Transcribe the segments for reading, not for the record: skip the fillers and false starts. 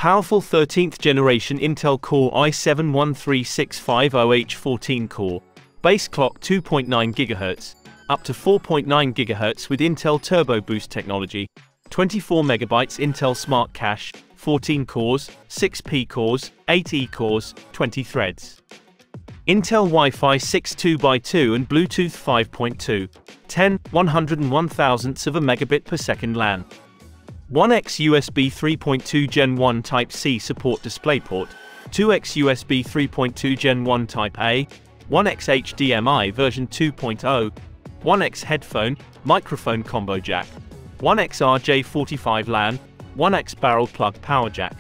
Powerful 13th generation Intel Core i7-13650H14 core, base clock 2.9 GHz, up to 4.9 GHz with Intel Turbo Boost technology, 24 MB Intel Smart Cache, 14 cores, 6P cores, 8E cores, 20 threads. Intel Wi-Fi 6 2x2 and Bluetooth 5.2, 101,000ths of a megabit per second LAN. 1x USB 3.2 Gen 1 Type-C support DisplayPort, 2x USB 3.2 Gen 1 Type-A, 1x HDMI version 2.0, 1x headphone, microphone combo jack, 1x RJ45 LAN, 1x barrel plug power jack.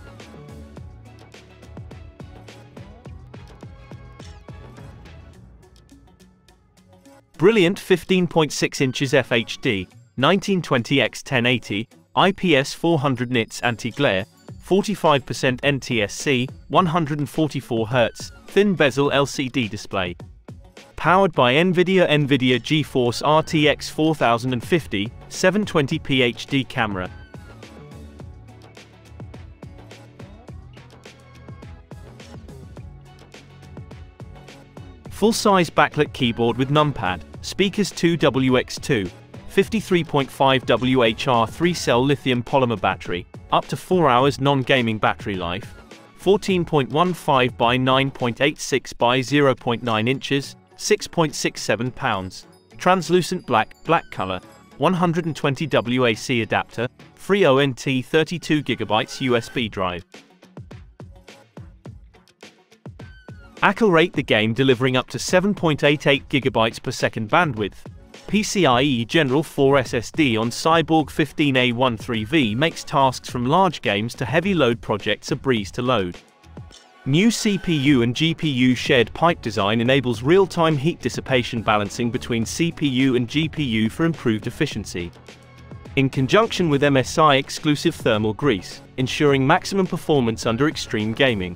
Brilliant 15.6 inches FHD, 1920x1080, IPS 400 nits anti-glare, 45% NTSC, 144 Hz, thin bezel LCD display. Powered by NVIDIA GeForce RTX 4050, 720p HD camera. Full-size backlit keyboard with numpad, speakers 2WX2, 53.5 WHR 3-cell lithium polymer battery, up to 4 hours non-gaming battery life, 14.15 by 9.86 by 0.9 inches, 6.67 pounds, translucent black color, 120 WAC adapter, free ONT 32 GB USB drive. Accelerate the game delivering up to 7.88 GB per second bandwidth. PCIe General 4 SSD on Cyborg 15 A13VE makes tasks from large games to heavy load projects a breeze to load. New CPU and GPU shared pipe design enables real-time heat dissipation balancing between CPU and GPU for improved efficiency. In conjunction with MSI exclusive thermal grease, ensuring maximum performance under extreme gaming.